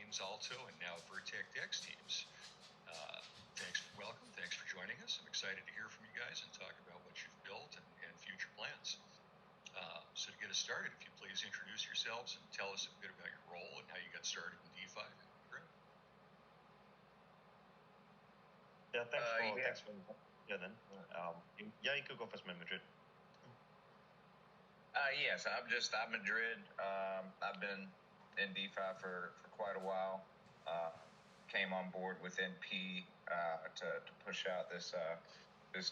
Ames Alto and now Vertek Dex teams. Welcome. Thanks for joining us. I'm excited to hear from you guys and talk about what you've built and future plans. So to get us started, if you please introduce yourselves and tell us a bit about your role and how you got started in DeFi. Great. Yeah, thanks for then. You could go first, Madrid. Yes, I'm Madrid. I've been in DeFi for quite a while. Came on board with NP to push out this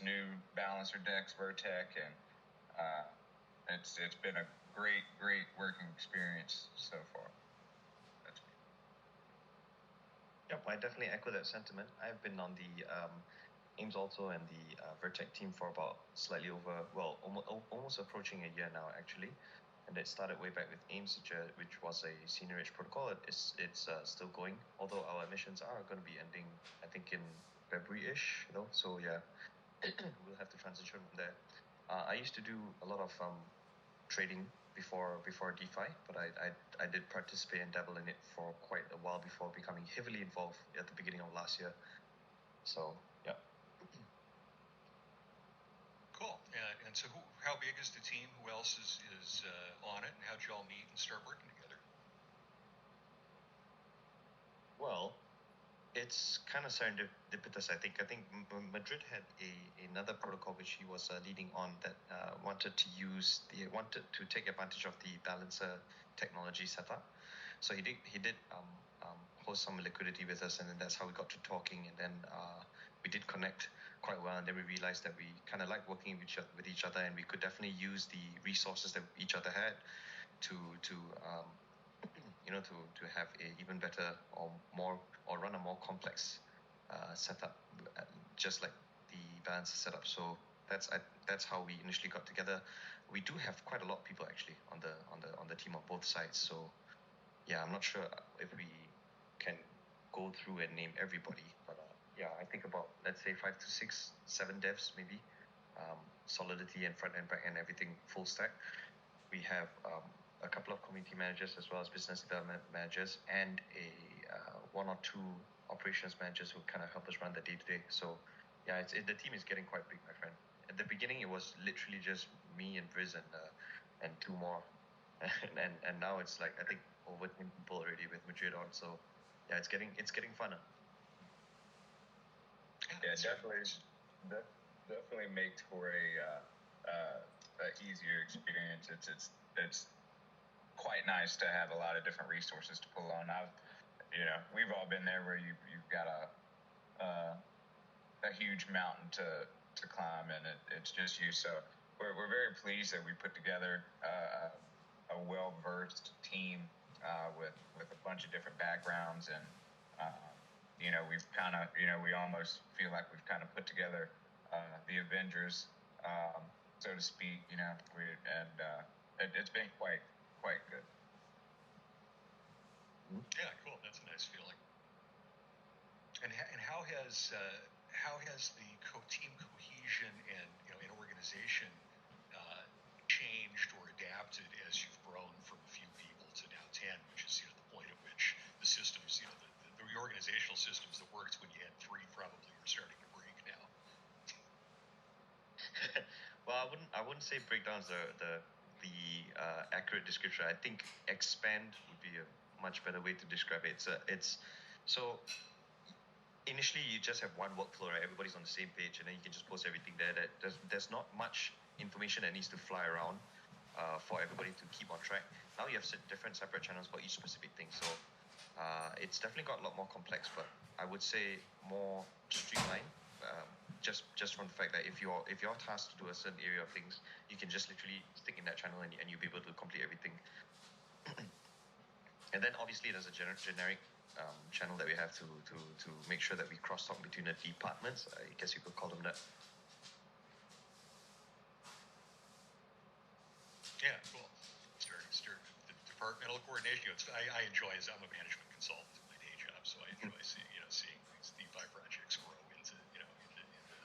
new balancer Dex Vertek, and it's been a great working experience so far. That's me. Yep, I definitely echo that sentiment. I've been on the Ames Alto and the Vertek team for about slightly over, almost approaching a year now actually. And it started way back with Ames, which was a senior age protocol. It's still going, although our emissions are going to be ending, I think, in February-ish. So yeah, we'll have to transition from there. I used to do a lot of trading before DeFi, but I did participate and dabble in it for quite a while before becoming heavily involved at the beginning of last year. So yeah. Cool. And so how big is the team? Who else is on it? And how'd you all meet and start working together? Well, it's kind of serendipitous, I think. I think Madrid had another protocol which he was leading on that wanted to take advantage of the balancer technology setup. So he did host some liquidity with us, and then that's how we got to talking, and then we did connect quite well, and then we realized that we kind of liked working with each other, and we could definitely use the resources that each other had to have a even better or run a more complex setup, just like the balancer setup. So that's how we initially got together. We do have quite a lot of people actually on the team on both sides. So yeah, I'm not sure if we can go through and name everybody, but yeah, I think about, let's say 5 to 6, 7 devs maybe, Solidity and front end, back end, everything full stack. We have a couple of community managers as well as business development managers, and one or two operations managers who kind of help us run the day-to-day. So yeah, the team is getting quite big, my friend. At the beginning, it was literally just me and Briz and two more, and now it's like, I think, over 10 people already with Madrid on. So yeah, it's getting funner. Yeah, definitely makes for a easier experience. It's quite nice to have a lot of different resources to pull on. We've all been there where you've got a huge mountain to climb, and it's just you. So we're very pleased that we put together a well-versed team with a bunch of different backgrounds, and we've kind of, we almost feel like we've kind of put together the Avengers, so to speak. It's been quite good. Yeah, cool. That's a nice feeling. And how has the team cohesion and an organization changed or adapted as you've grown from a few people to now 10, which is the point at which the systems, the organizational systems that worked when you had 3 probably are starting to break now. Well, I wouldn't say breakdowns the accurate description. I think expand would be a much better way to describe it. So initially you just have one workflow, right? Everybody's on the same page, and then you can just post everything there. There's not much information that needs to fly around for everybody to keep on track. Now you have different separate channels for each specific thing. So it's definitely got a lot more complex, but I would say more streamlined. Just from the fact that if you're tasked to do a certain area of things, you can just literally stick in that channel and you'll be able to complete everything. And then obviously there's a generic channel that we have to make sure that we cross-talk between the departments. I guess you could call them that. Yeah, cool. The departmental coordination. I enjoy, as I'm a management consultant in my day job, so I enjoy seeing these DeFi projects grow into into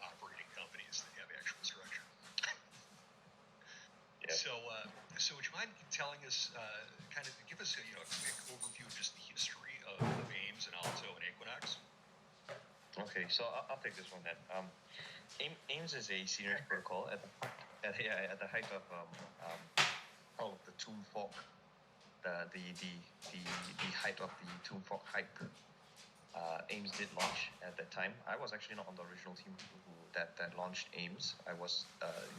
operating companies that have actual structure. Yeah. So would you mind telling us, kind of give us a quick overview of just the history of Okay, so I'll take this one then. AIMS is a senior protocol at the height of all of the Tomb Fork, the height of the Tomb Fork hype. AIMS did launch at that time. I was actually not on the original team that launched AIMS. I was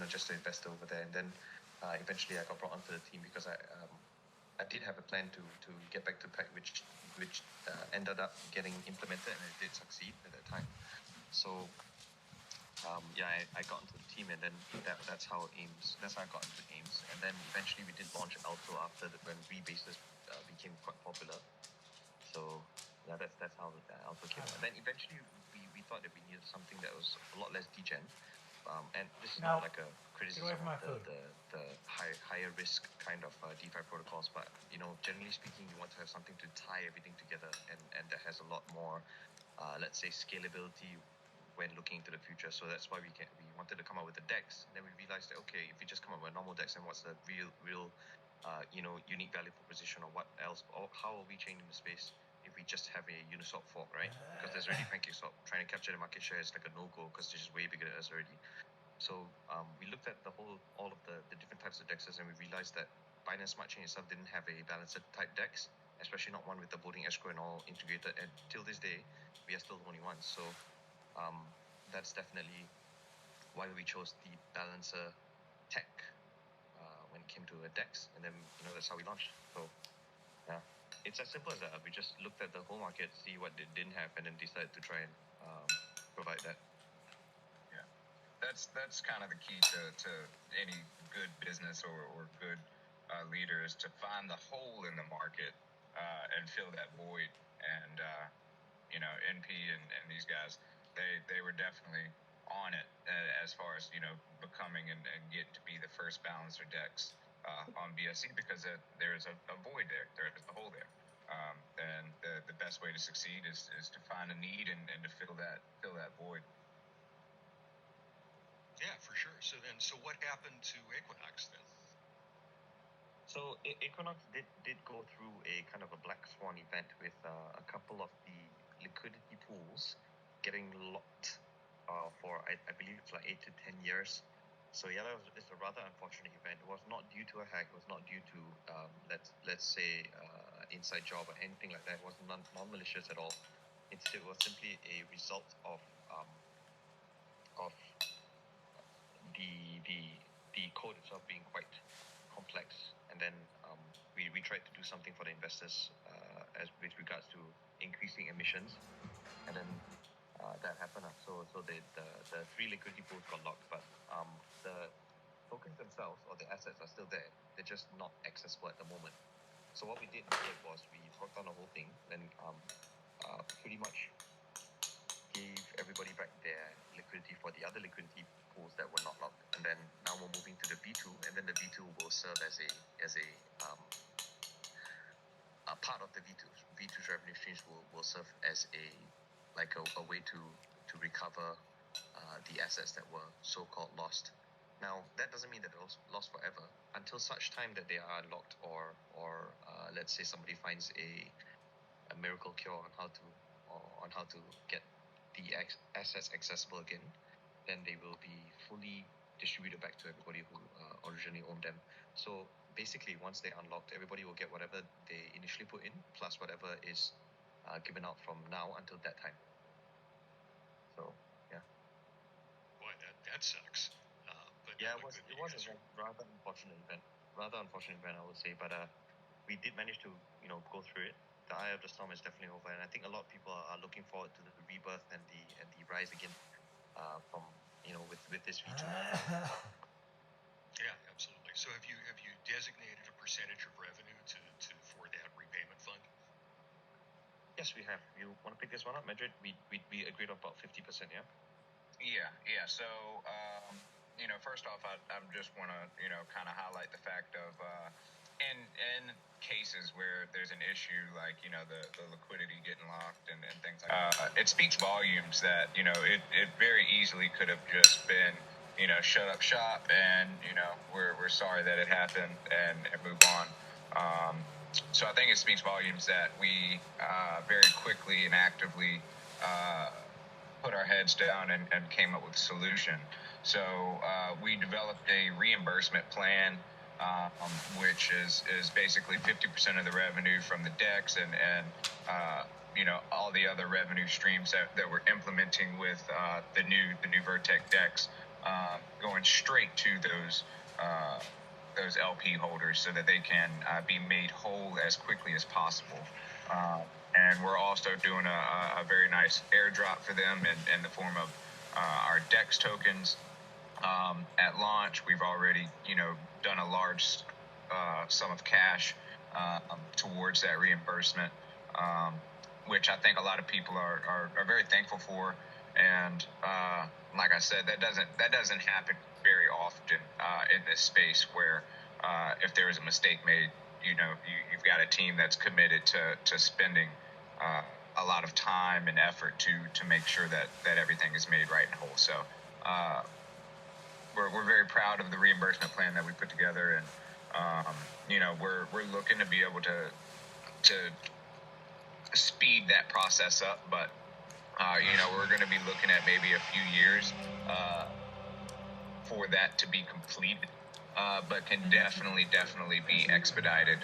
just an investor over there, and then eventually I got brought onto the team because I did have a plan to get back to PEC, which ended up getting implemented, and it did succeed at that time. So I got into the team, and then that's how I got into AIMS, and then eventually we did launch Alto after when rebases became quite popular. So yeah, that's how Alto came out. And then eventually we thought that we needed something that was a lot less degen. And this is not like a criticism of the higher risk kind of DeFi protocols, but generally speaking, you want to have something to tie everything together, and that has a lot more, let's say, scalability when looking into the future. So that's why we wanted to come up with a DEX, and then we realized that okay, if we just come up with a normal DEX, then what's the real unique value proposition, or what else, or how are we changing the space if we just have a Uniswap fork, right? Because there's already PancakeSwap trying to capture the market share is like a no-go because they're just way bigger than us already. So we looked at all of the different types of DEXs, and we realized that Binance Smart Chain itself didn't have a balancer type DEX, especially not one with the voting escrow and all integrated. And till this day, we are still the only ones. So that's definitely why we chose the balancer tech when it came to a DEX, and then that's how we launched. So yeah. It's as simple as that. We just looked at the whole market, see what they didn't have, and then decided to try and provide that. Yeah, that's kind of the key to any good business or good leader is to find the hole in the market and fill that void. And NP and these guys, they were definitely on it as far as becoming and getting to be the first balancer DEX on BSC, because there is a void there. There is a hole there, and the best way to succeed is to find a need and to fill that void. Yeah, for sure. So what happened to Equinox then? So Equinox did go through a kind of a black swan event with a couple of the liquidity pools getting locked for I believe it's like 8 to 10 years. So yeah, it's a rather unfortunate event. It was not due to a hack. It was not due to let's say inside job or anything like that. It was non-malicious at all. It was simply a result of the code itself being quite complex, and then we tried to do something for the investors as with regards to increasing emissions, and then that happened. So the 3 liquidity pools got locked, but the tokens themselves or the assets are still there. They're just not accessible at the moment. So what we did instead was we forked on the whole thing, and pretty much gave everybody back their liquidity for the other liquidity pools that were not locked. And then now we're moving to the V2, and then the V2 will serve as a part of the V2's revenue streams will serve as a way to recover the assets that were so-called lost. Now that doesn't mean that they're lost forever until such time that they are unlocked, or let's say somebody finds a miracle cure on how to get the assets accessible again. Then they will be fully distributed back to everybody who originally owned them. So basically, once they're unlocked, everybody will get whatever they initially put in, plus whatever is given out from now until that time. So, yeah. Boy, that sucks. But yeah, it was a rather unfortunate event, I would say. But we did manage to, go through it. The eye of the storm is definitely over, and I think a lot of people are looking forward to the rebirth and the rise again from with this V2. Yeah, absolutely. So have you designated a percentage of revenue for that repayment fund? Yes, we have. You want to pick this one up, Madrid? We agreed on about 50%, yeah. Yeah. So first off, I just want to kind of highlight the fact of in cases where there's an issue like the liquidity getting locked and things like that, it speaks volumes that it very easily could have just been shut up shop and we're sorry that it happened and move on. So I think it speaks volumes that we very quickly and actively put our heads down and came up with a solution. So we developed a reimbursement plan, which is basically 50% of the revenue from the DEX and all the other revenue streams that we're implementing with the new Vertek Dex, going straight to those LP holders so that they can be made whole as quickly as possible. And we're also doing a very nice airdrop for them in the form of our DEX tokens. At launch, we've already, done a large sum of cash towards that reimbursement, which I think a lot of people are very thankful for. And like I said, that doesn't happen very often in this space where if there is a mistake made, you've got a team that's committed to spending a lot of time and effort to make sure that everything is made right and whole. So we're very proud of the reimbursement plan that we put together, and we're looking to be able to speed that process up, but we're going to be looking at maybe a few years for that to be completed, but can definitely be expedited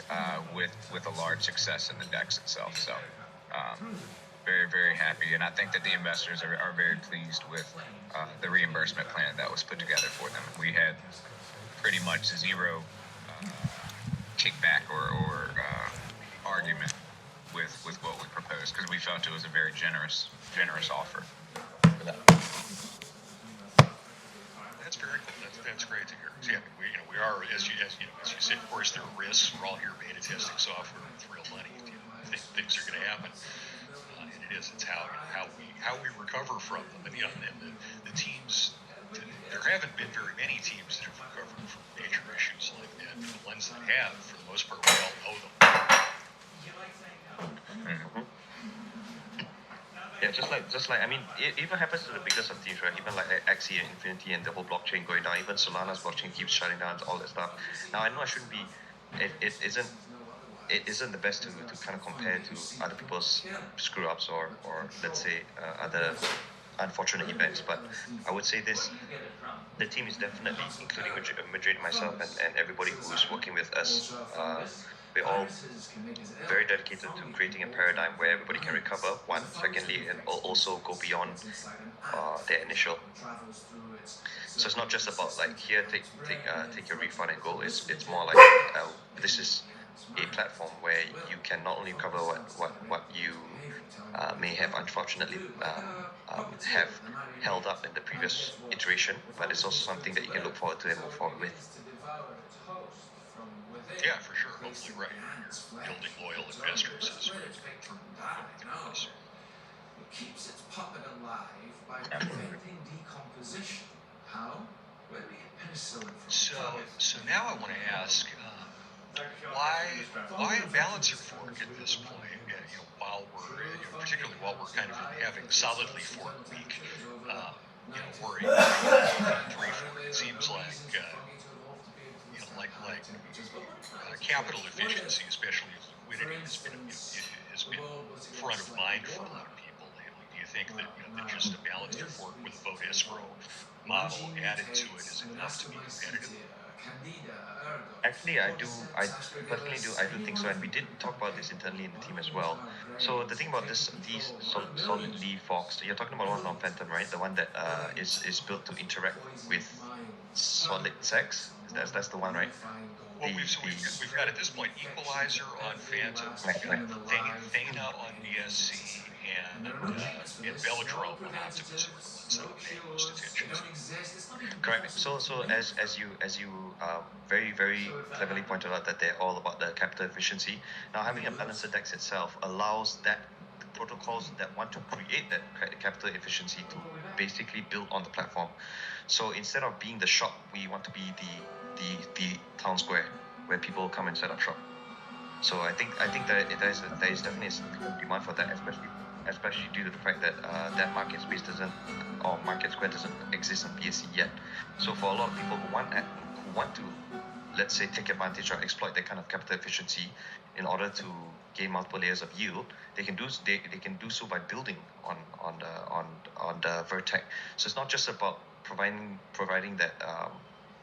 with a large success in the DEX itself. So very happy, and I think that the investors are very pleased with the reimbursement plan that was put together for them. We had pretty much zero kickback or argument with what we proposed, because we felt it was a very generous offer for that. That's very cool. That's great to hear. Yeah, we are, as you said, of course, there are risks. We're all here beta testing software with real money. Things are going to happen, and it's how we recover from them. And the teams. There haven't been very many teams that have recovered from major issues like that. But the ones that have, for the most part, we all know them. Mm-hmm. Yeah, just like it even happens to the biggest of teams, right? Even like Axie and Infinity and the whole blockchain going down. Even Solana's blockchain keeps shutting down, all that stuff. Now I know I shouldn't be. It isn't the best to kind of compare to other people's screw ups or let's say other unfortunate events, but I would say this: the team is definitely, including Madrid, myself, and everybody who is working with us. We're all very dedicated to creating a paradigm where everybody can recover. One, secondly, and also go beyond their initial. So it's not just about like here, take your refund and go. It's more like this is a platform where you can not only cover what you may have unfortunately have held up in the previous iteration, but it's also something that you can look forward to and move forward with. Yeah, for sure. Hopefully, right. Building loyal investors is for It keeps its puppet alive by preventing decomposition. How? Where do we get penicillin from? So now I want to ask, why a balancer fork at this point? While we're particularly while we're kind of having solidly fork week, or a 3 fork, it seems like capital efficiency, especially as liquidity, has been front of mind for a lot of people lately. Do you think that just a balancer fork with a vote escrow model added to it is enough to be competitive? Actually, I personally do think so, and we did talk about this internally in the team as well. So the thing about these solidly forks, you're talking about one on Phantom, right? The one that is built to interact with solid sex. That's the one, right? Well, we've got at this point Equalizer on Phantom, Thena on BSC, and Velodrome on Optimism. So pay most attention to. Correct. So as you very cleverly pointed out that they're all about the capital efficiency. Now having a balancer DEX itself allows that the protocols that want to create that capital efficiency to basically build on the platform. So instead of being the shop, we want to be the town square where people come and set up shop. So I think that there is definitely a significant demand for that, especially due to the fact that that market space market square doesn't exist on BSC yet. So for a lot of people who want to let's say, take advantage or exploit that kind of capital efficiency in order to gain multiple layers of yield, they can do so by building on the Vertek. So it's not just about providing that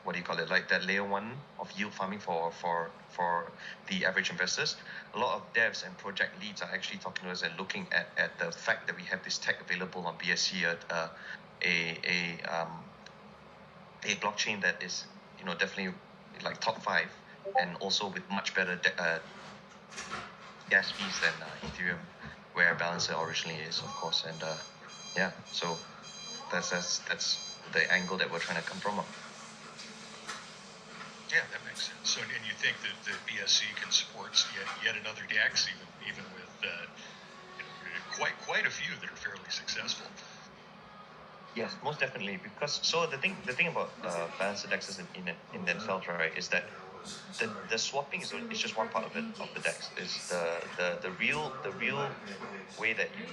what do you call it, like that layer one of yield farming for the average investors. A lot of devs and project leads are actually talking to us and looking at the fact that we have this tech available on BSC, a blockchain that is, definitely like top 5, and also with much better gas fees than Ethereum, where Balancer originally is, of course. And yeah, so that's the angle that we're trying to come from. Yeah, that makes sense. So, and you think that the BSC can support yet another DEX, even with quite a few that are fairly successful. Yes, most definitely. Because the thing about Balancer DEXs in themselves, right, is that the swapping is just one part of the DEX. Is the real way that you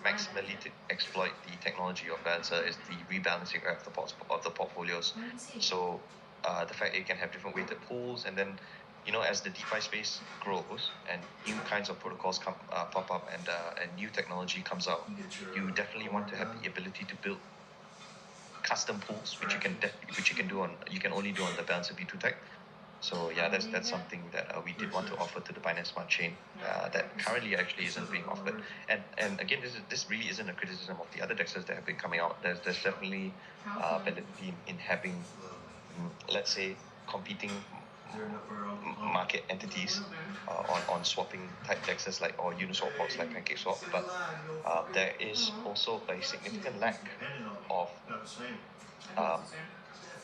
maximally exploit the technology of Balancer is the rebalancing of the portfolios. So the fact that you can have different weighted pools, and then as the DeFi space grows and new kinds of protocols pop up, and new technology comes out, you definitely want to have the ability to build custom pools, which you can only do on the Balancer V2 tech. So yeah, that's something that we did want to offer to the Binance Smart Chain that currently actually isn't being offered. And again, this really isn't a criticism of the other DEXs that have been coming out. There's definitely validity in having, let's say, competing market entities on swapping type DEXs or Uniswap bots like PancakeSwap, but there is also a significant lack of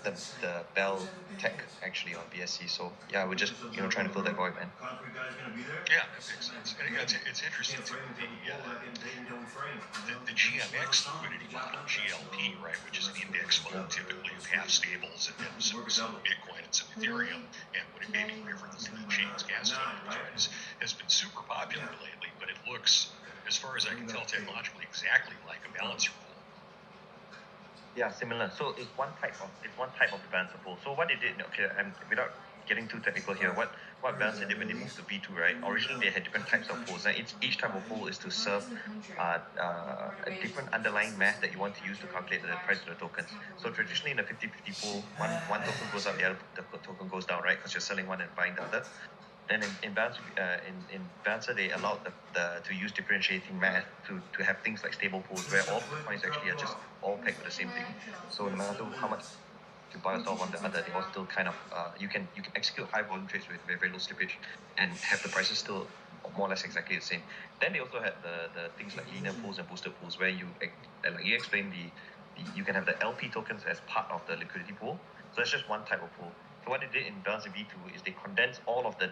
the Bell tech actually on BSC. So yeah, we're just trying to fill that void, man. Yeah, that makes sense. And it's interesting too. The GMX liquidity model, GLP, right, which is an index fund typically of half stables and then some Bitcoin and some Ethereum, and maybe whatever the lead chain's gas fees, right, has been super popular lately. But it looks, as far as I can tell technologically, exactly like a balancer pool. Yeah, similar. So it's one type of the Balancer pool. So what they did, without getting too technical here, what Balancer did when they moved to V2, right? Originally they had different types of pools, and each type of pool is to serve a different underlying math that you want to use to calculate the price of the tokens. So traditionally in a 50-50 pool, one token goes up, the other token goes down, right? Because you're selling one and buying the other. Then in Balancer, they allowed to use differentiating math to have things like stable pools, where all the coins actually are just all pegged with the same thing. So no matter how much you buy or sell one the other, they all still kind of you can execute high volume trades with very low slippage and have the prices still more or less exactly the same. Then they also had the things like linear pools and boosted pools, where you explained you can have the LP tokens as part of the liquidity pool. So that's just one type of pool. So what they did in Balancer V2 is they condensed all of the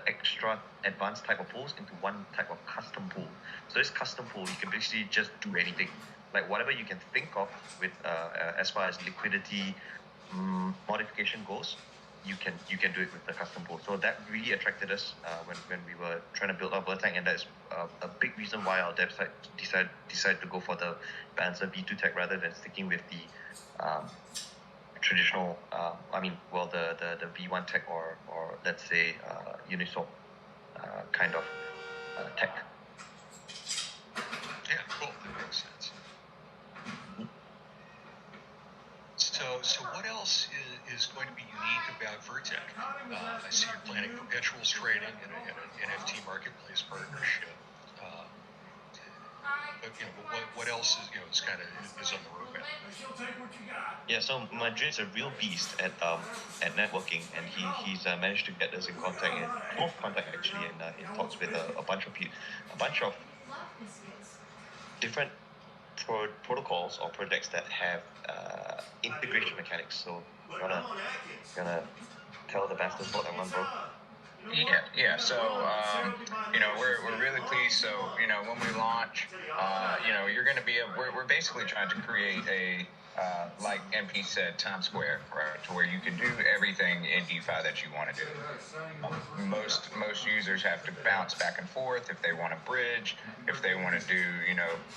extra advanced type of pools into one type of custom pool. So this custom pool, you can basically just do anything, like whatever you can think of with as far as liquidity modification goes. You can do it with the custom pool. So that really attracted us when we were trying to build our Vertek, and that's a big reason why our devs decided to go for the Balancer V2 tech rather than sticking with the traditional, the V1 tech or let's say Uniswap kind of tech. Yeah, cool. That makes sense. So what else is going to be unique about Vertek? I see you're planning perpetuals trading and an NFT marketplace partnership. But what else is kind of is on the roadmap? Yeah, so Madrid's a real beast at networking, and he's managed to get us in contact, in close contact actually, in talks with a bunch of different protocols or projects that have integration mechanics. So you gonna tell the bastards about that one, bro? Yeah. So, we're really pleased. So, when we launch, you're going to be we're basically trying to create like MP said, Times Square, right? To where you can do everything in DeFi that you want to do. Most users have to bounce back and forth if they want to bridge, if they want to do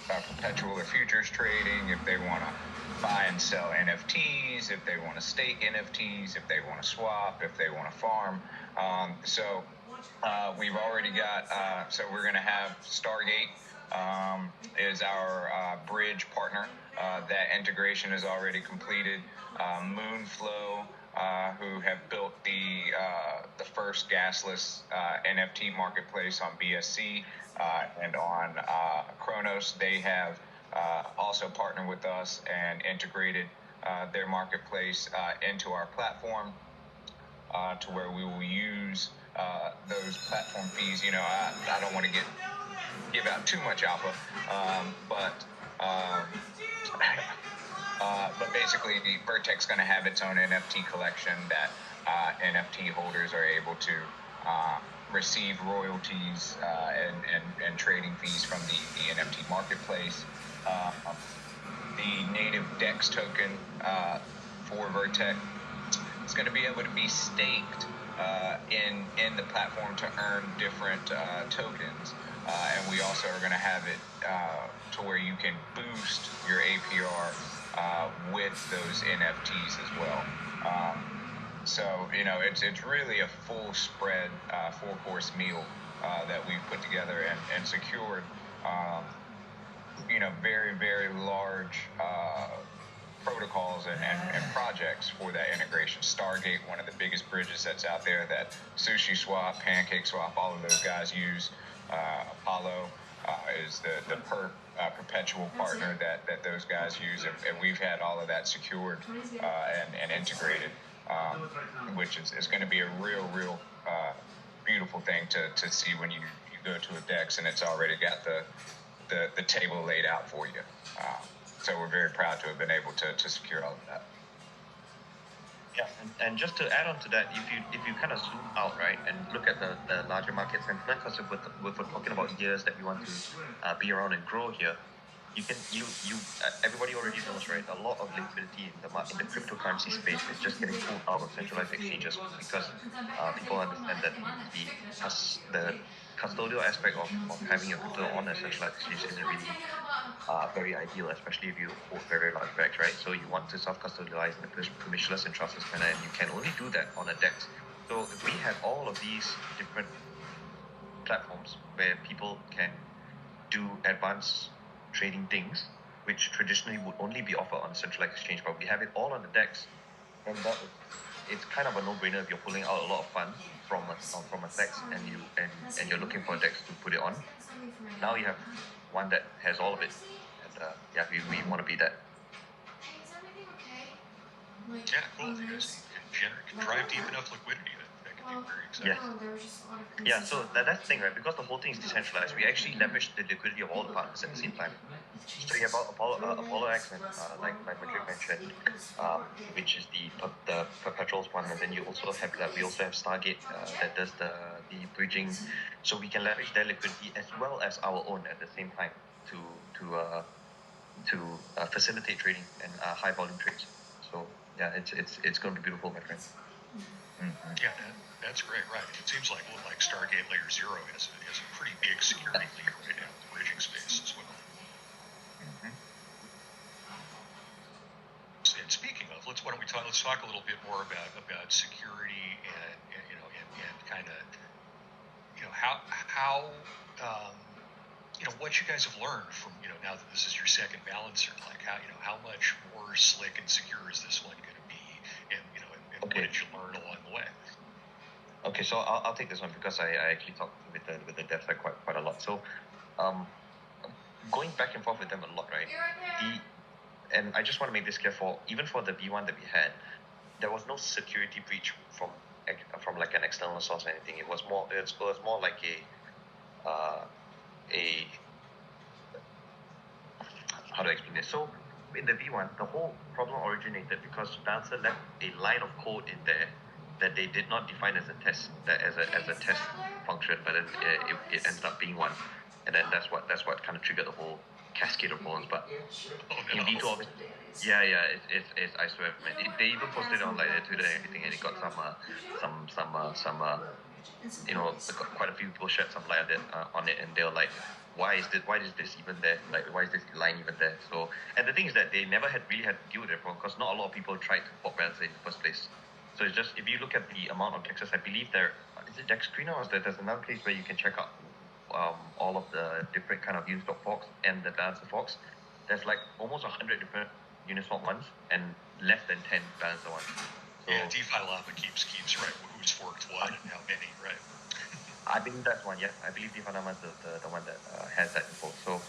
perpetual or futures trading, if they want to buy and sell NFTs, if they want to stake NFTs, if they want to swap, if they want to farm. So we've already got. So we're going to have Stargate is our bridge partner. That integration is already completed. Moonflow, who have built the first gasless NFT marketplace on BSC and on Kronos, they have also partnered with us and integrated their marketplace into our platform to where we will use those platform fees. I don't want to give out too much alpha, but basically, the Vertek's going to have its own NFT collection that NFT holders are able to receive royalties and trading fees from the NFT marketplace. The native DEX token for Vertek is going to be able to be staked in the platform to earn different tokens. And we also are going to have it to where you can boost your APR with those NFTs as well. So, it's really a full spread, 4-course meal that we've put together and secured, very, very large protocols and projects for that integration. Stargate, one of the biggest bridges that's out there that Sushi Swap, Pancake Swap, all of those guys use. Apollo is the perpetual partner that those guys use, and we've had all of that secured and integrated, which is going to be a real beautiful thing to see when you go to a DEX and it's already got the table laid out for you. So we're very proud to have been able to secure all of that. Yeah, and just to add on to that, if you kind of zoom out, right, and look at the larger market sentiment, because we're talking about years that we want to be around and grow here, everybody already knows, right? A lot of liquidity in the cryptocurrency space is just getting pulled out of centralized exchanges because people understand that the custodial aspect of having your crypto on a centralized exchange isn't really very ideal, especially if you hold very large bags, right? So you want to self-custodialize in a permissionless and trustless manner, and you can only do that on a DEX. So if we have all of these different platforms where people can do advanced trading things, which traditionally would only be offered on a centralized exchange, but we have it all on the DEX, and it's kind of a no-brainer if you're pulling out a lot of funds from a DEX and you're looking for a DEX to put it on. Now you have one that has all of it, and we want to be that. Yeah, cool. If you guys can drive deep enough liquidity, that can be very exciting. Yeah, so that's the thing, right? Because the whole thing is decentralized, we actually leverage the liquidity of all the partners at the same time. So you have Apollo X, and like Madrid mentioned, which is the perpetuals one, and then you also have we also have Stargate that does the bridging, so we can leverage their liquidity as well as our own at the same time to facilitate trading and high volume trades. So yeah, it's going to be beautiful, my friend. Mm-hmm. Yeah, that's great, right? It seems like Stargate Layer 0 has a pretty big security lead right now in the bridging space as well. Mm-hmm. And speaking of, let's talk a little bit more about security and kind of how what you guys have learned from now that this is your second balancer, like how much more slick and secure is this one going to be, and what did you learn along the way? Okay, so I'll take this one because I actually talked with the devs quite a lot. So going back and forth with them a lot, right? And I just want to make this clear even for the V1 that we had, there was no security breach from like an external source or anything. It was more like a how to explain this. So in the V1, the whole problem originated because Dancer left a line of code in there that they did not define as a test, as a test function, but then it ended up being one, and then that's what kind of triggered the whole cascade of balls. But Oh in no. V2, obviously, it's I swear, man. They even posted it on like their Twitter and everything, and it got quite a few people shed some light on it, and they were like, why is this even there? Like, why is this line even there? So, and the thing is that they never really had to deal with it because not a lot of people tried to pop balancer in the first place. So it's just, if you look at the amount of dexes, I believe is it Dex Screener, or there's another place where you can check out all of the different kind of Uniswap forks and the balancer forks. There's like almost 100 different Uniswap ones and less than 10 balancer ones. So, yeah, DeFi Lava keeps right who's forked what and how many, right? I believe that's one. Yeah, I believe DeFi Lava is the one that has that info. So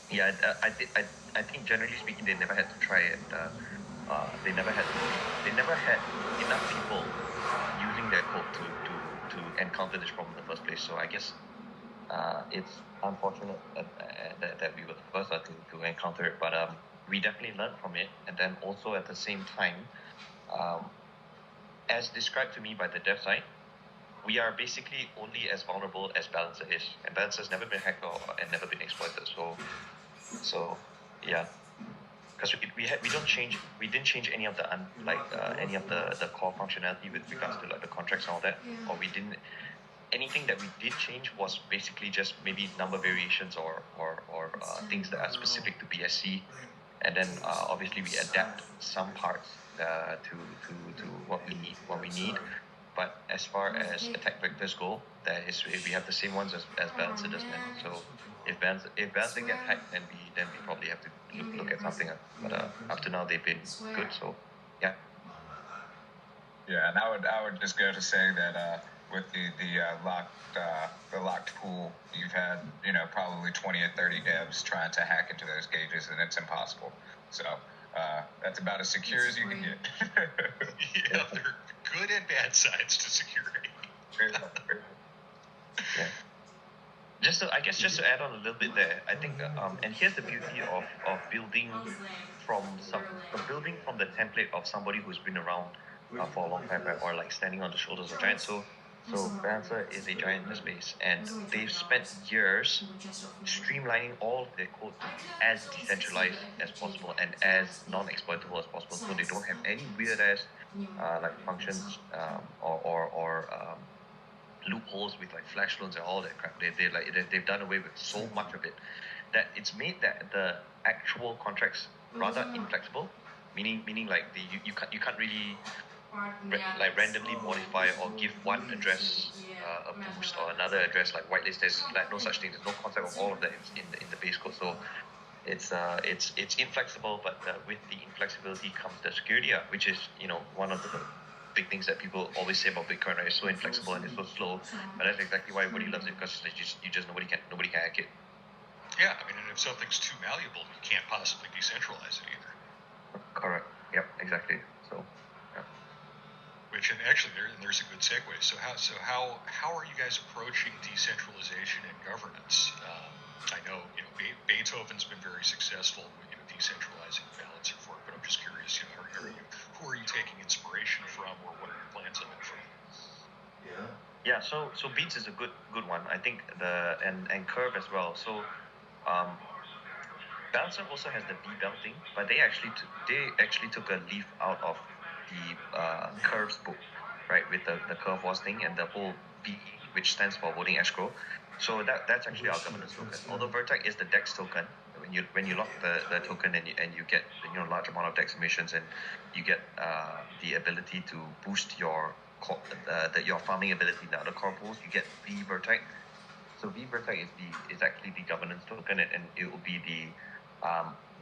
yeah, I think generally speaking, they never had to try and they never had enough people using their code to encounter this problem in the first place. So I guess it's unfortunate that we were the first to encounter it, but we definitely learned from it. And then also at the same time, as described to me by the dev side, we are basically only as vulnerable as Balancer is, and Balancer's never been hacked and never been exploited. So yeah, because we didn't change any of the any of the core functionality with regards to like the contracts and all that, or we didn't. Anything that we did change was basically just maybe number variations or things that are specific to BSC, and then obviously we adapt some parts to what we need. But as far as attack vectors go, we have the same ones as Balancer does, man. So if Balancer gets hacked, then we probably have to look at something. But up to now they've been good. So yeah. Yeah, and I would just go to say that with the locked pool, you've had probably 20 or 30 devs trying to hack into those gauges, and it's impossible. So that's about as secure as you can get. Yeah, there are good and bad sides to security. Yeah. Just to add on a little bit there, I think and here's the beauty of building from the template of somebody who's been around for a long time, right? Or like standing on the shoulders of giants. So Balancer is a giant in the space, and they've spent years streamlining all their code to be as decentralized as possible and as non-exploitable as possible. So they don't have any weird ass like functions or loopholes with like flash loans and all that crap. They've done away with so much of it that it's made that the actual contracts rather inflexible, meaning like you can't really randomly modify or give one address a boost or another address like whitelist. There's like no such thing. There's no concept of all of that in the base code. So it's inflexible, but with the inflexibility comes the security, which is one of the big things that people always say about Bitcoin, right? It's so inflexible and it's so slow, but that's exactly why everybody loves it, because nobody can hack it. Yeah, I mean, and if something's too malleable, you can't possibly decentralize it either. Correct. Yep. Exactly. So. Yeah. Which, and actually, there's a good segue. So how are you guys approaching decentralization and governance? I know Beethoven's been very successful with decentralizing the Balancer fork, but I'm just curious, who are you taking inspiration from, or what are your plans on it from? Yeah. So Beats is a good one. I think and Curve as well. So Balancer also has the B belt thing, but they actually took a leaf out of the Curve's book, right, with the Curve Wars thing and the whole BE, which stands for voting escrow. So that's actually our governance token. Although Vertek is the Dex token, when you lock the token and you get large amount of Dex emissions, and you get the ability to boost your farming ability in the other core pools, you get V Vertek. So V Vertek is actually the governance token, and it will be the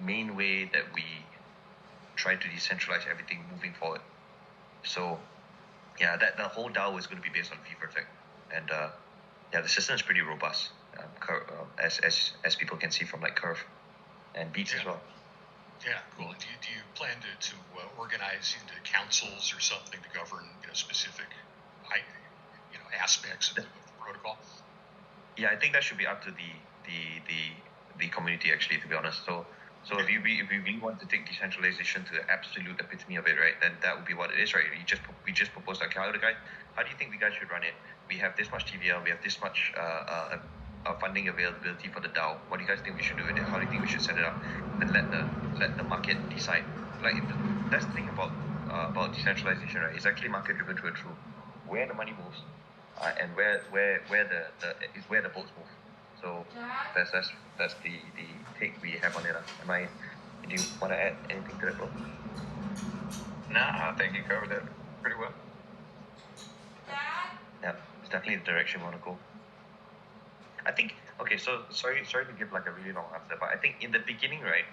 main way that we try to decentralize everything moving forward. So yeah, that the whole DAO is going to be based on V Vertek, and the system is pretty robust, as people can see from like Curve and Beats as well. Yeah, cool. And do you plan to organize into councils or something to govern specific aspects of the protocol? Yeah, I think that should be up to the community, actually, to be honest. So if we really want to take decentralization to the absolute epitome of it, right, then that would be what it is, right? We just proposed, okay, how do you think we guys should run it? We have this much TVL, we have this much funding availability for the DAO. What do you guys think we should do with it? How do you think we should set it up? And let the market decide. Like that's the thing about decentralization, right? It's actually market driven through and through. Where the money moves, and where the boats move. So that's the take we have on it. Do you want to add anything to that, bro? Nah, I think you covered that pretty well. Yeah, it's definitely the direction we want to go. I think, okay, so sorry to give like a really long answer, but I think in the beginning, right,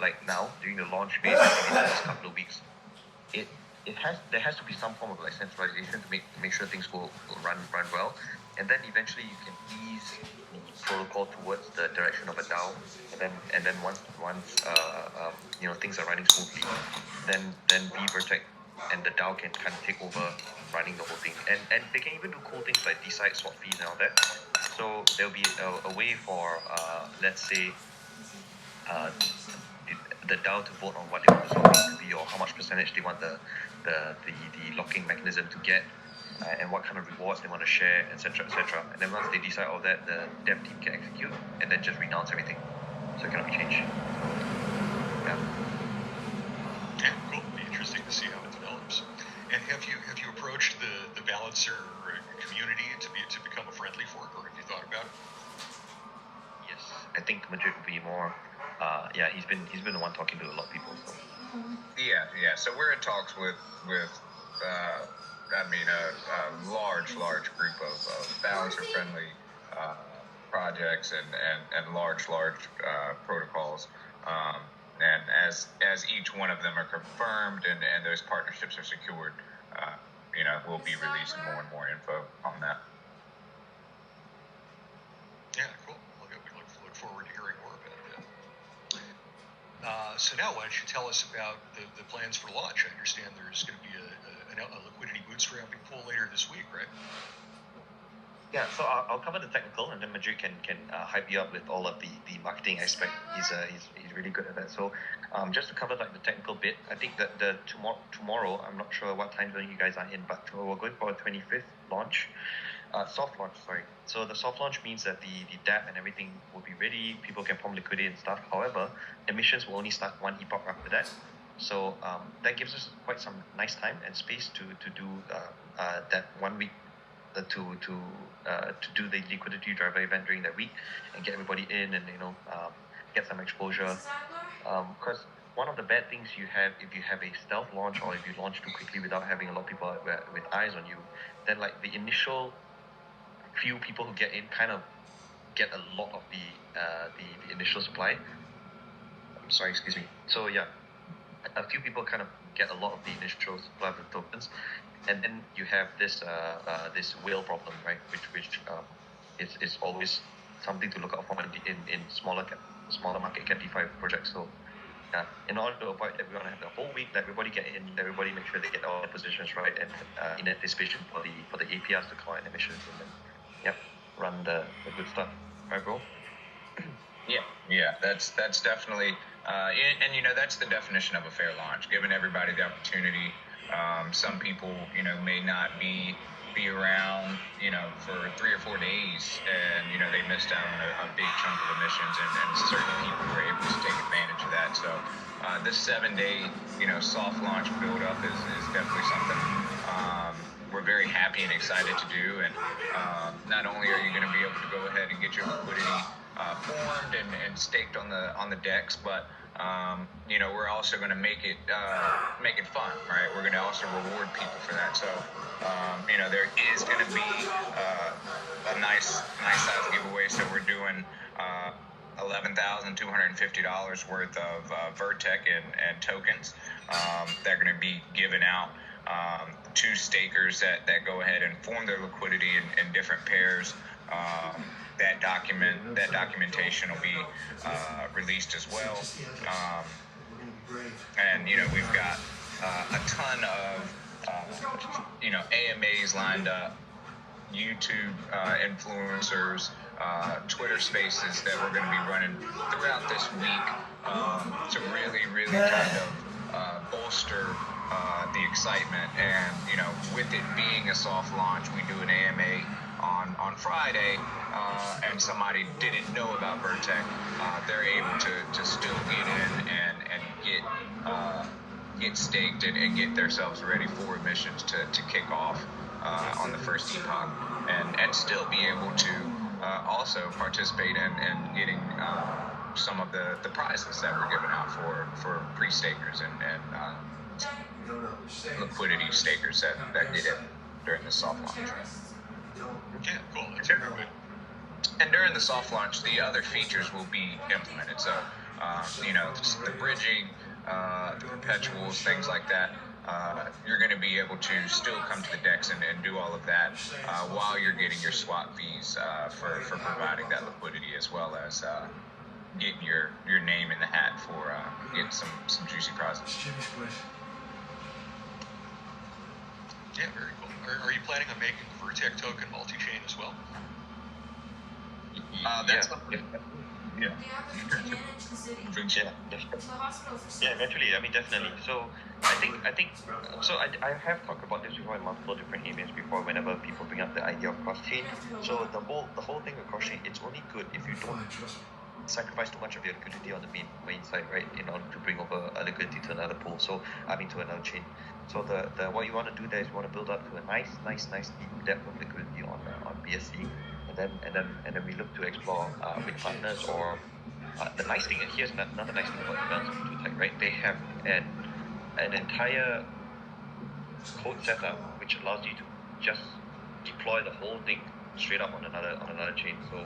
like now during the launch phase, I think in the last couple of weeks, there has to be some form of like centralization to make sure things will run well, and then eventually you can ease the protocol towards the direction of a DAO, and then once things are running smoothly, then Vertek and the DAO can kind of take over running the whole thing, and they can even do cool things like decide swap fees and all that. So there'll be a way for let's say the DAO to vote on what they want the swap fees to be, or how much percentage they want the locking mechanism to get, and what kind of rewards they want to share, etc., etc. And then once they decide all that, the dev team can execute and then just renounce everything, so it cannot be changed. Yeah. Yeah, cool. It'll be interesting to see how it develops. And have you approached the balancer community to become a friendly fork, or have you thought about it? Yes, I think Madrid will be more. He's been the one talking to a lot of people. So. Yeah. So we're in talks with a large group of balancer-friendly projects and large protocols. And as each one of them are confirmed and those partnerships are secured, we'll be releasing more and more info on that. Yeah, cool. We look forward to hearing more about that. So now, why don't you tell us about the plans for launch? I understand there's going to be a liquidity bootstrapping pool later this week, right? Yeah, so I'll cover the technical, and then Madrid can hype you up with all of the marketing aspect. He's really good at that. So just to cover like the technical bit, I think that the tomorrow, I'm not sure what time zone you guys are in, but we're going for a 25th launch, soft launch. Sorry. So the soft launch means that the dApp and everything will be ready. People can pump liquidity and stuff. However, emissions will only start one epoch after that. So that gives us quite some nice time and space to do that 1 week. To do the liquidity driver event during that week and get everybody in and get some exposure. Because one of the bad things you have if you have a stealth launch, or if you launch too quickly without having a lot of people with eyes on you, then like the initial few people who get in kind of get a lot of the initial supply. Sorry, excuse me. So yeah, a few people kind of get a lot of the initial supply of the tokens. And then you have this whale problem, right? Which is always something to look out for in smaller market cap DeFi projects. So yeah, in order to avoid that, we want to have the whole week that everybody get in, everybody make sure they get all their positions right, and in anticipation for the APRs to collect emissions, and then run the good stuff, right, bro? Yeah, that's definitely, and that's the definition of a fair launch, giving everybody the opportunity. Some people, may not be around, for 3 or 4 days, and they missed out on a big chunk of emissions, and certain people were able to take advantage of that. So this 7-day, soft launch build up is definitely something we're very happy and excited to do. And not only are you going to be able to go ahead and get your liquidity formed and staked on the DEX, but we're also going to make it fun, right? We're going to also reward people for that. So there is going to be a nice size giveaway. So we're doing $11,250 worth of Vertek and tokens that are going to be given out to stakers that go ahead and form their liquidity in different pairs. That documentation will be released as well. And we've got a ton of AMAs lined up, YouTube influencers, Twitter spaces that we're going to be running throughout this week to really kind of bolster the excitement. And with it being a soft launch, we do an AMA on on Friday, and somebody didn't know about Vertek, they're able to still get in and get staked and get themselves ready for emissions to kick off on the first epoch, and still be able to also participate in getting some of the prizes that were given out for pre-stakers and liquidity stakers that get in during the soft launch. Yeah, cool. That's very good. And during the soft launch, the other features will be implemented. So, the bridging, the perpetuals, things like that. You're going to be able to still come to the DEX and do all of that while you're getting your swap fees for providing that liquidity, as well as getting your name in the hat for getting some juicy prizes. Yeah, very cool. Are you planning on making the Vertek token multi-chain as well? That's Yeah, eventually. I mean, definitely. So I think. So I have talked about this before in multiple different emails before. Whenever people bring up the idea of cross chain, so the whole thing with cross chain, it's only good if you don't sacrifice too much of your liquidity on the main side, right? In order to bring over a liquidity to another pool. So to another chain. So the what you want to do there is you want to build up to a nice deep depth of liquidity on BSC. And then we look to explore with partners or the nice thing. Here's another nice thing about the balance of Vertek, right? They have an entire code setup which allows you to just deploy the whole thing straight up on another chain. So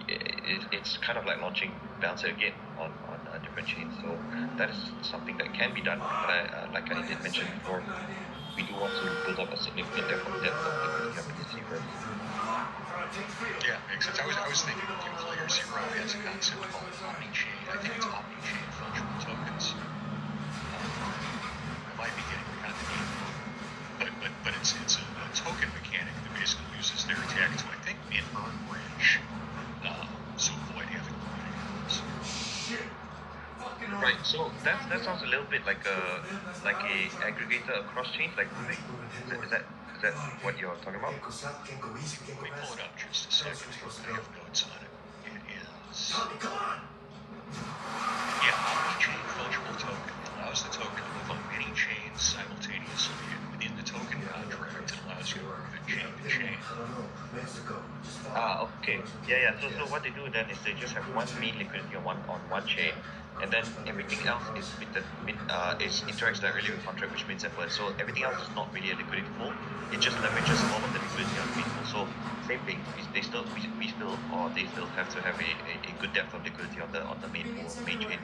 it's kind of like launching Bouncer again on a different chain. So that is something that can be done. But like I did mention before, we do want to build up a significant depth of liquidity on BSC first. Yeah, makes sense. I was thinking of Layer Zero has a concept called omni-chain. I think it's omni-chain fungible tokens. I might be getting the kind of name, but it's a token mechanic that basically uses their tech to, I think, earn bridge, so avoid having liquidity. Right. So that sounds a little bit like a aggregator across chains, like Rubik. Is that what you're talking about? Let me pull it up just a second. I have notes on it. It is. Yeah, omni-chain fungible token. It allows the token to live on many chains simultaneously, and within the token contract, it allows you to move it chain to chain. Okay. Yeah. So what they do then is they just have one main liquidity on one chain, and then everything else is interacts directly with contract, which means that so everything else is not really a liquidity pool. It just leverages all of the liquidity on the main pool. So same thing. We still have to have a good depth of liquidity on the main pool, main chain.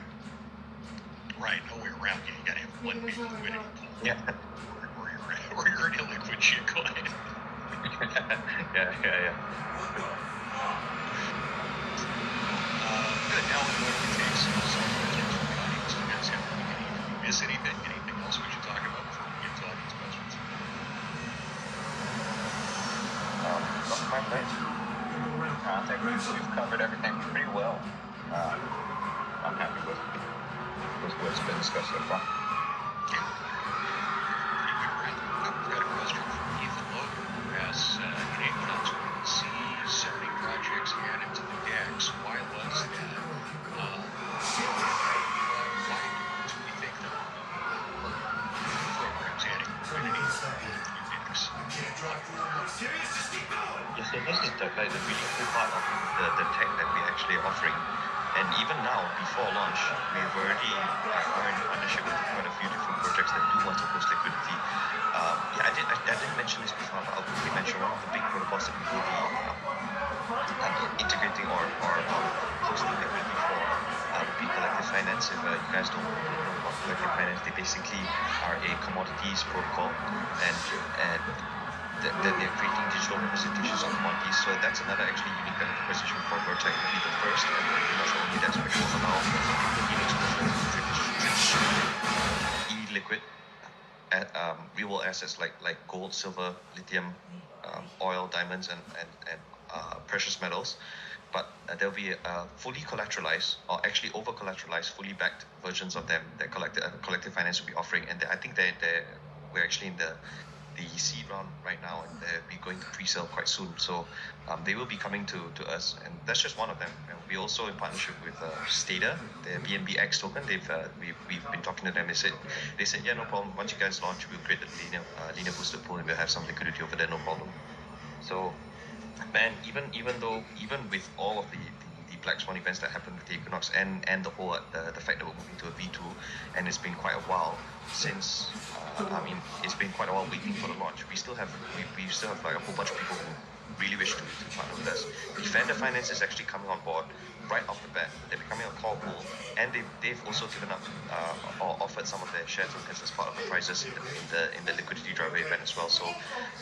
Right. No way around it. You got to have one big liquidity pool. Yeah. Or you're an illiquid shitcoin. Yeah. Good. Now I'm going to take some questions from the audience. You guys have any miss anything? Anything else we should talk about before we get to audience questions? Not my place. I think we've covered everything pretty well. I'm happy with what's been discussed so far. Yeah. We've got a question from Ethan Logan who asks, in April 20C, 70 projects added to the DEX. Why was that? Why do we think there were programs adding liquidity to the DEX? Yeah, so this is the really cool part of the tech that we're actually offering. And even now, before launch, we've already are in partnership with quite a few different projects that do want to host liquidity. I didn't mention this before, but I'll quickly mention one of the big protocols that we will be integrating or hosting liquidity for would be Collective Finance. If you guys don't know about Collective Finance, they basically are a commodities protocol, and that they're creating digital representations of commodities. So that's another actually unique value proposition for Vertek. Will be the first and pretty much only that's which will allow liquid exposure to e-liquid real assets like gold, silver, lithium, oil, diamonds, and precious metals. But there'll be fully collateralized, or actually over collateralized, fully backed versions of them that Collective Finance will be offering. And I think that we're actually in the the seed round right now, and they'll be going to pre-sale quite soon. So they will be coming to us, and that's just one of them. And we also in partnership with Stata, the BNBX token. We've been talking to them. They said yeah, no problem. Once you guys launch, we'll create the linear boosted pool, and we'll have some liquidity over there, no problem. So, man, even with all of the Black Swan events that happened with the Equinox and the whole the fact that we're moving to a V2, and it's been quite a while since it's been quite a while waiting for the launch. We still have like a whole bunch of people who really wish to partner with us. Defender Finance is actually coming on board right off the bat. They're becoming a core pool, and they've also given up or offered some of their share tokens as part of the prizes in the liquidity driver event as well. So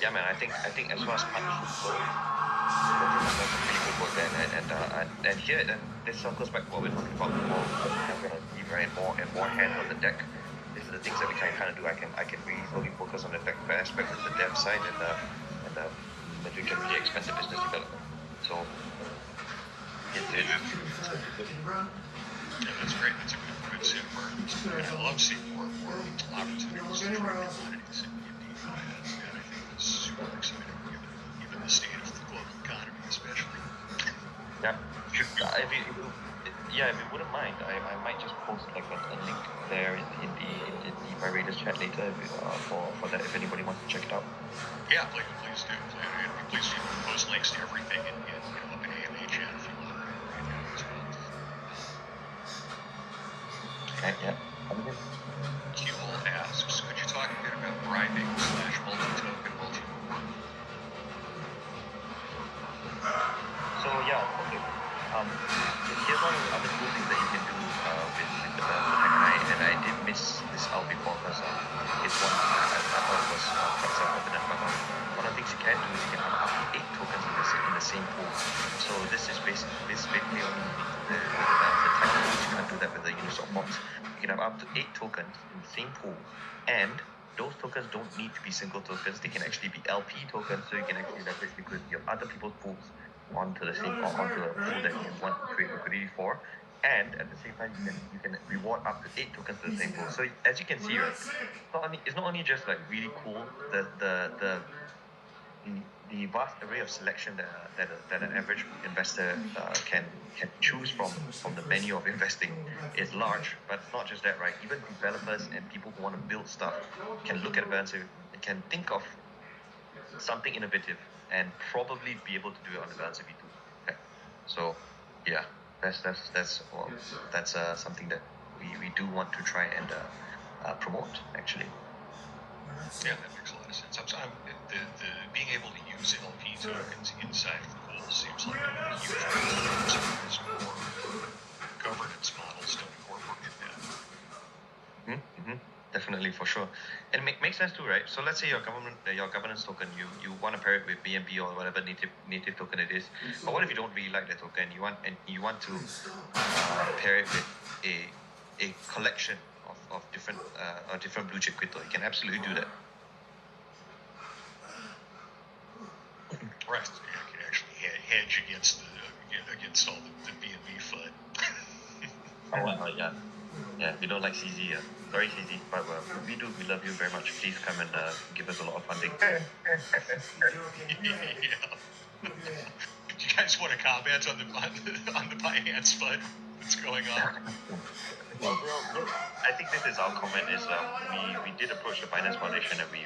yeah, man, I think as far as partnerships go, that's a pretty good work there. And here, and this circles back to what we're talking about before, having a deeper and more hands on the deck. These are the things that we can kind of do. I can really fully focus on the technical aspect of the dev side, and we can really expand the business development. So it's Yeah, that's great. That's a good set of partners. And I love seeing more opportunities to trade commodities in DeFi, and I think that's super exciting, given the state of the global economy, especially. yeah. If you wouldn't mind, I might just post like a link there in the DeFi Raiders chat later for that if anybody wants to check it out. Yeah, please do. And please post links to everything up in AMA chat if you want right now as well. Yeah. Kewell asks, could you talk a bit about bribing / multi-token, multi-reward? So yeah, okay. Here's one of the other cool things that you can do with the Vertek, and I did miss this out before because it's one I thought it was quite self-evident, but one of the things you can do is you can have up to 8 tokens in the same pool. So this basically only with the Vertek pool. You can't do that with the Uniswap bots. You can have up to 8 tokens in the same pool, and those tokens don't need to be single tokens. They can actually be LP tokens, so you can actually leverage liquidity of other people's pools onto a pool that you want to create liquidity for, and at the same time you can reward up to 8 tokens to the same pool. So as you can see, right, it's not only just like really cool, the vast array of selection that an average investor can choose from the menu of investing is large. But not just that, right? Even developers and people who want to build stuff can look at Vertek and can think of something innovative and probably be able to do it on the Vertek V2. Okay. So yeah, that's something that we do want to try and promote actually. Yeah, that makes a lot of sense. The being able to use LP tokens inside of pools seems like a huge advantage as more governance models don't incorporate that. Definitely, for sure. And it makes sense too, right? So let's say your governance token, you want to pair it with BNB or whatever native token it is. But what if you don't really like that token? You want to pair it with a collection of different blue chip crypto. You can absolutely do that. Right. You can actually hedge against all the BNB FUD. Yeah, we don't like CZ. Sorry, CZ, but we do. We love you very much. Please come and give us a lot of funding. Yeah. Do you guys want to comment on the Binance FUD that's going on? Well, I think this is our comment. Is we did approach the Binance Foundation, and we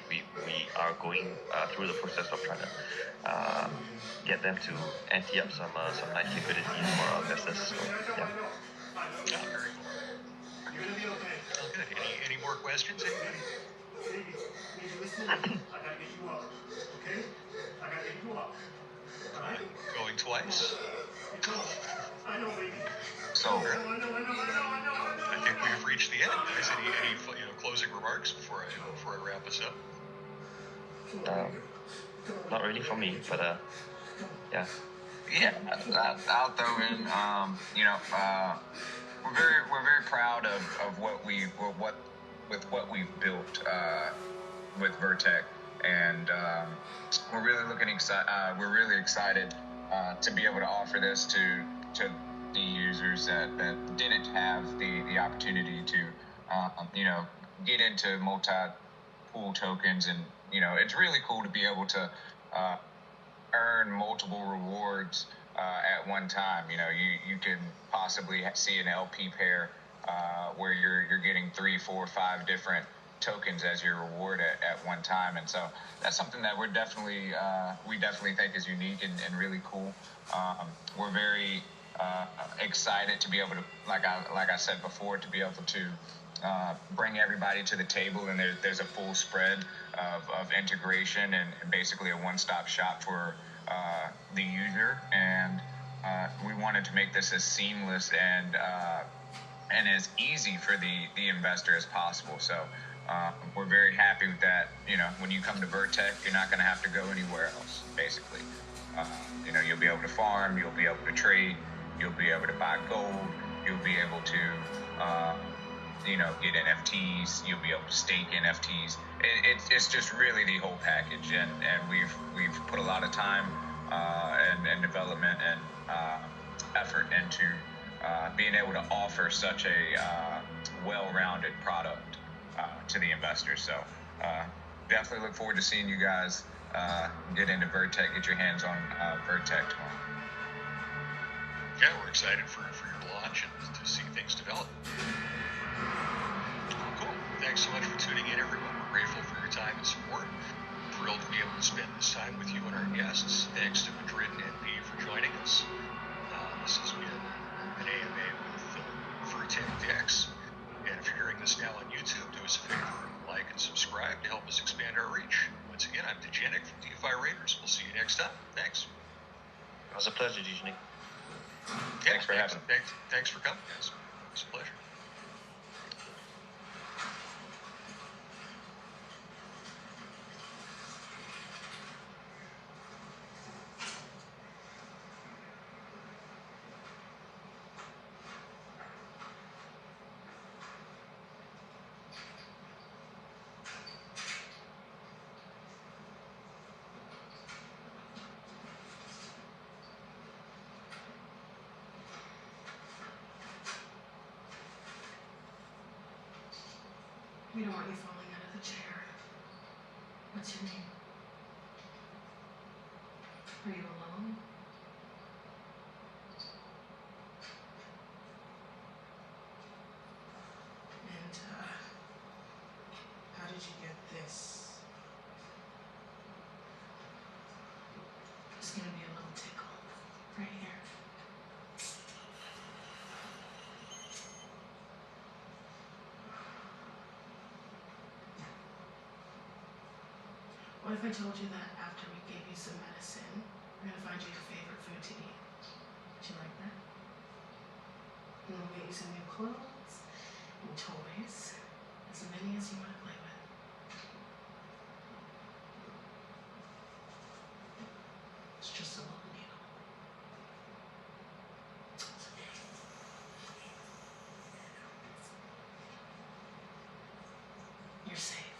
are going through the process of trying to get them to ante up some nice liquidity for our investors. So yeah. Oh, very cool. Oh, good. Any more questions, anybody? Going twice. So I think we've reached the end, guys. Any closing remarks before I wrap us up? Not really for me, but yeah. Yeah, I'll throw in. We're very proud of what we've built with Vertek, and we're really excited to be able to offer this to the users that didn't have the opportunity to get into multi-pool tokens and it's really cool to be able to earn multiple rewards at one time. You can possibly see an LP pair where you're getting 3, 4, 5 different tokens as your reward at one time, and so that's something that we definitely think is unique and really cool. We're very excited to be able to, like I said before, to be able to bring everybody to the table, and there's a full spread of integration and basically a one-stop shop for the user, and we wanted to make this as seamless and as easy for the investor as possible. So we're very happy with that. When you come to Vertek, you're not going to have to go anywhere else, basically. You'll be able to farm, you'll be able to trade, you'll be able to buy gold, you'll be able to get NFTs, you'll be able to stake NFTs. It's just really the whole package, and we've put a lot of time and development and effort into being able to offer such a well-rounded product to the investors. So definitely look forward to seeing you guys get into Vertek, get your hands on Vertek tomorrow. Yeah, we're excited for your launch and to see things develop. Cool. Thanks so much for tuning in, everyone. We're grateful for your time and support. Thrilled to be able to spend this time with you and our guests. Thanks to Madrid and NP for joining us. This has been an AMA with Vertek Dex. And if you're hearing this now on YouTube, do us a favor, like and subscribe to help us expand our reach. Once again, I'm Dejanic from DeFi Raiders. We'll see you next time. Thanks. It was a pleasure, Dejanic. Thanks for having me. Thanks for coming, guys. It's a pleasure. We don't want you falling out of the chair. What's your name? Are you alone? And, how did you get this? It's gonna be a little tickle right here. What if I told you that after we gave you some medicine, we're gonna find you your favorite food to eat? Would you like that? And we'll get you some new clothes and toys, as many as you want to play with. It's just a little needle. You're safe.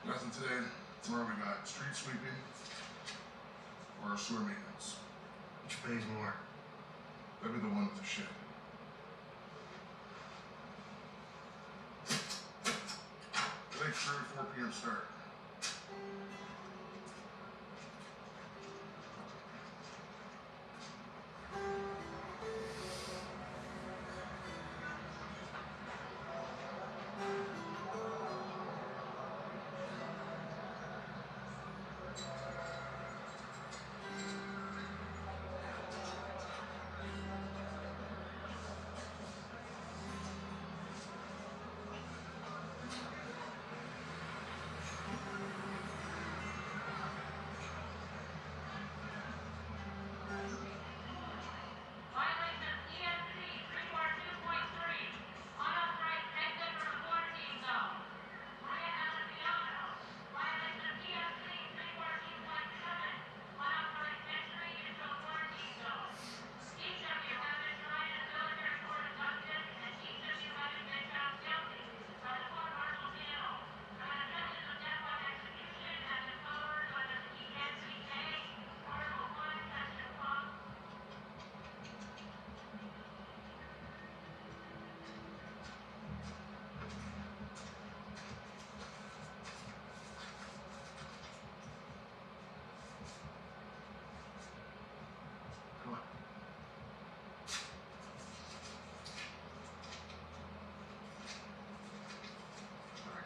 Nothing today. Tomorrow we got street sweeping or sewer maintenance. Which pays more? That'd be the one with the shit. Like 3 or 4 p.m. start.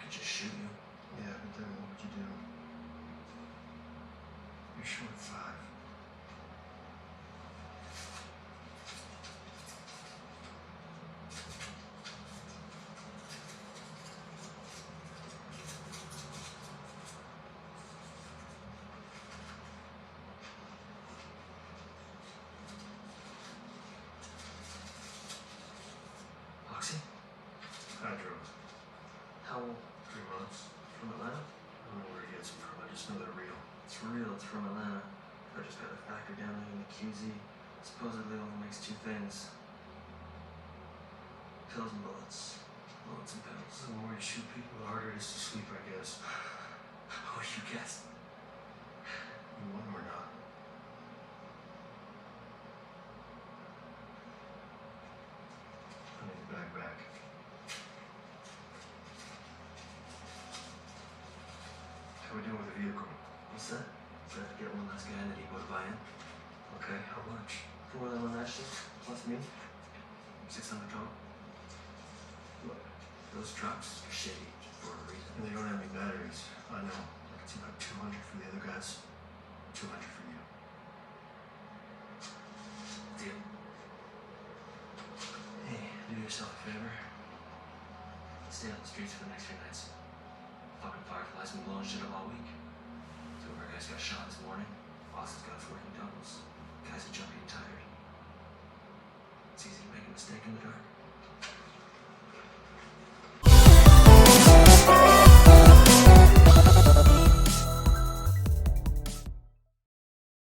Shoot you. Yeah, but then what would you do? You're short 5. Oxy? I drove. How old? 3 months. From Atlanta? I don't know where he gets them from. I just know they're real. It's real. It's from Atlanta. I just got a factory down there in the QZ. Supposedly only makes 2 things. Pills and bullets. Bullets and pills. The more you shoot people, the harder it is to sleep, I guess. Oh, you guessed. You won or not? I need the bag back. How we doing with the vehicle? What's that? Do I have to get one last guy in the depot to buy in? Okay, how much? 4 of them on that shit, plus me? 600 total? Look, those trucks are shitty for a reason. And they don't have any batteries. I know. I can see about 200 for the other guys. 200 for you. Deal. Hey, do yourself a favor. Stay on the streets for the next few nights. Fucking fireflies been blowing shit up all week. 2 of our guys got shot this morning. Boss has got us working doubles. Guys are jumpy and tired. It's easy to make a mistake in the dark.